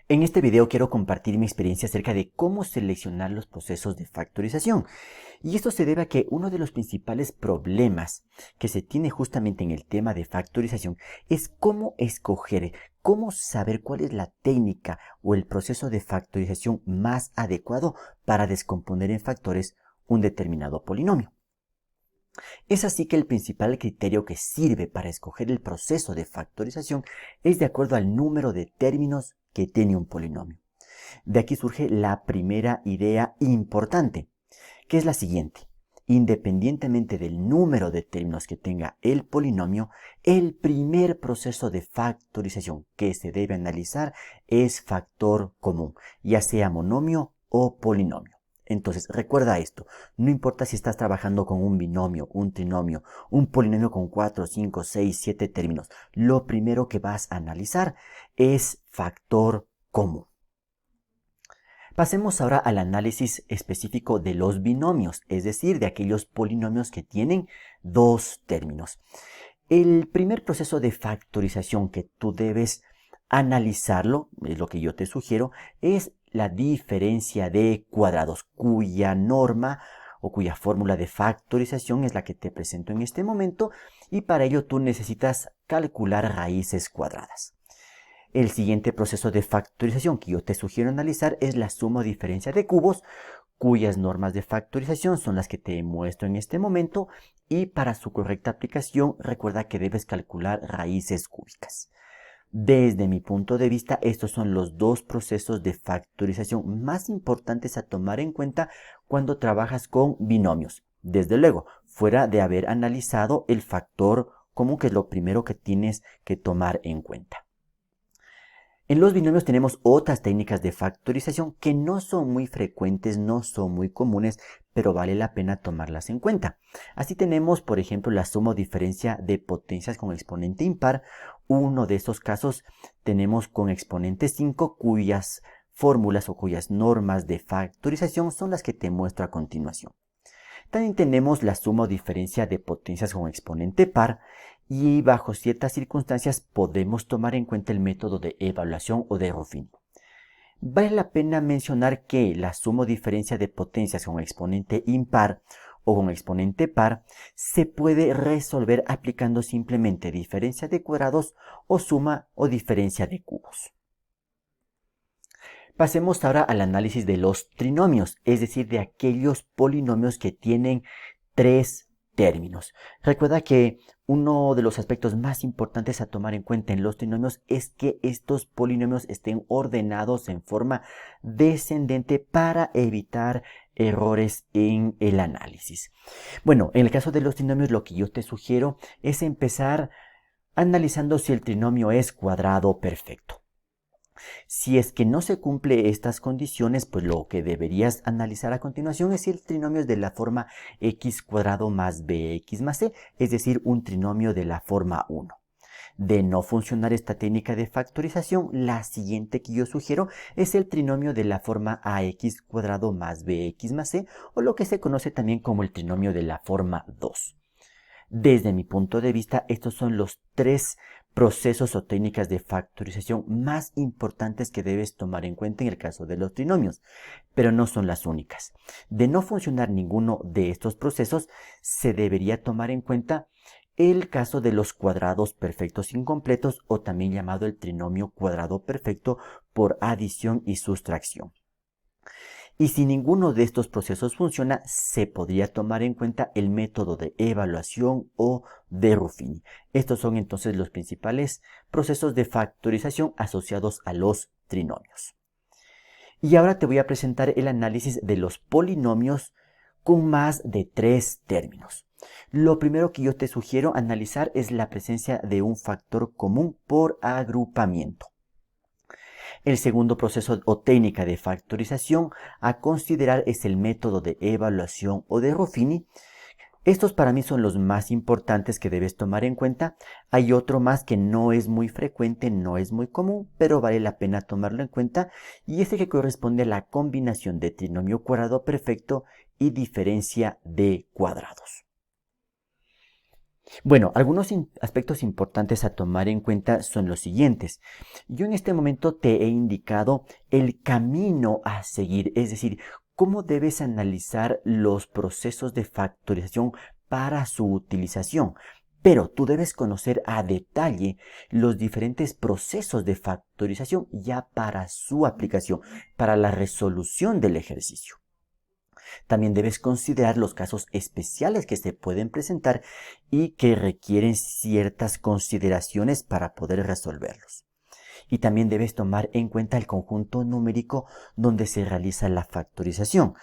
En este video quiero compartir mi experiencia acerca de cómo seleccionar los procesos de factorización. Y esto se debe a que uno de los principales problemas que se tiene justamente en el tema de factorización es cómo escoger, cómo saber cuál es la técnica o el proceso de factorización más adecuado para descomponer en factores un determinado polinomio. Es así que el principal criterio que sirve para escoger el proceso de factorización es de acuerdo al número de términos que tiene un polinomio. De aquí surge la primera idea importante, que es la siguiente. Independientemente del número de términos que tenga el polinomio, el primer proceso de factorización que se debe analizar es factor común, ya sea monomio o polinomio. Entonces, recuerda esto, no importa si estás trabajando con un binomio, un trinomio, un polinomio con 4, 5, 6, 7 términos, lo primero que vas a analizar es factor común. Pasemos ahora al análisis específico de los binomios, es decir, de aquellos polinomios que tienen dos términos. El primer proceso de factorización que tú debes analizarlo, es lo que yo te sugiero, es la diferencia de cuadrados, cuya norma o cuya fórmula de factorización es la que te presento en este momento, y para ello tú necesitas calcular raíces cuadradas. El siguiente proceso de factorización que yo te sugiero analizar es la suma o diferencia de cubos, cuyas normas de factorización son las que te muestro en este momento, y para su correcta aplicación recuerda que debes calcular raíces cúbicas. Desde mi punto de vista, estos son los dos procesos de factorización más importantes a tomar en cuenta cuando trabajas con binomios. Desde luego, fuera de haber analizado el factor común, que es lo primero que tienes que tomar en cuenta. En los binomios tenemos otras técnicas de factorización que no son muy frecuentes, no son muy comunes, pero vale la pena tomarlas en cuenta. Así tenemos, por ejemplo, la suma o diferencia de potencias con exponente impar. Uno de estos casos tenemos con exponente 5, cuyas fórmulas o cuyas normas de factorización son las que te muestro a continuación. También tenemos la suma o diferencia de potencias con exponente par, y bajo ciertas circunstancias podemos tomar en cuenta el método de evaluación o de Ruffini. Vale la pena mencionar que la suma o diferencia de potencias con exponente impar o con exponente par se puede resolver aplicando simplemente diferencia de cuadrados o suma o diferencia de cubos. Pasemos ahora al análisis de los trinomios, es decir, de aquellos polinomios que tienen tres términos. Recuerda que uno de los aspectos más importantes a tomar en cuenta en los trinomios es que estos polinomios estén ordenados en forma descendente para evitar errores en el análisis. Bueno, en el caso de los trinomios, lo que yo te sugiero es empezar analizando si el trinomio es cuadrado perfecto. Si es que no se cumple estas condiciones, pues lo que deberías analizar a continuación es si el trinomio es de la forma x cuadrado más bx más c, es decir, un trinomio de la forma 1. De no funcionar esta técnica de factorización, la siguiente que yo sugiero es el trinomio de la forma ax cuadrado más bx más c, o lo que se conoce también como el trinomio de la forma 2. Desde mi punto de vista, estos son los tres procesos o técnicas de factorización más importantes que debes tomar en cuenta en el caso de los trinomios, pero no son las únicas. De no funcionar ninguno de estos procesos, se debería tomar en cuenta el caso de los cuadrados perfectos incompletos, o también llamado el trinomio cuadrado perfecto por adición y sustracción. Y si ninguno de estos procesos funciona, se podría tomar en cuenta el método de evaluación o de Ruffini. Estos son entonces los principales procesos de factorización asociados a los trinomios. Y ahora te voy a presentar el análisis de los polinomios con más de tres términos. Lo primero que yo te sugiero analizar es la presencia de un factor común por agrupamiento. El segundo proceso o técnica de factorización a considerar es el método de evaluación o de Ruffini. Estos para mí son los más importantes que debes tomar en cuenta. Hay otro más que no es muy frecuente, no es muy común, pero vale la pena tomarlo en cuenta, y es el que corresponde a la combinación de trinomio cuadrado perfecto y diferencia de cuadrados. Bueno, algunos aspectos importantes a tomar en cuenta son los siguientes. Yo en este momento te he indicado el camino a seguir, es decir, cómo debes analizar los procesos de factorización para su utilización. Pero tú debes conocer a detalle los diferentes procesos de factorización ya para su aplicación, para la resolución del ejercicio. También debes considerar los casos especiales que se pueden presentar y que requieren ciertas consideraciones para poder resolverlos. Y también debes tomar en cuenta el conjunto numérico donde se realiza la factorización.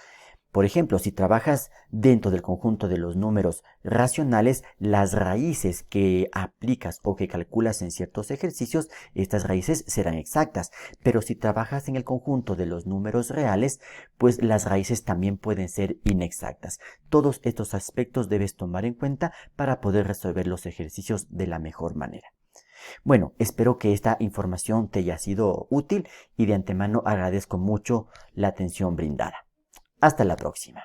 Por ejemplo, si trabajas dentro del conjunto de los números racionales, las raíces que aplicas o que calculas en ciertos ejercicios, estas raíces serán exactas. Pero si trabajas en el conjunto de los números reales, pues las raíces también pueden ser inexactas. Todos estos aspectos debes tomar en cuenta para poder resolver los ejercicios de la mejor manera. Bueno, espero que esta información te haya sido útil y de antemano agradezco mucho la atención brindada. Hasta la próxima.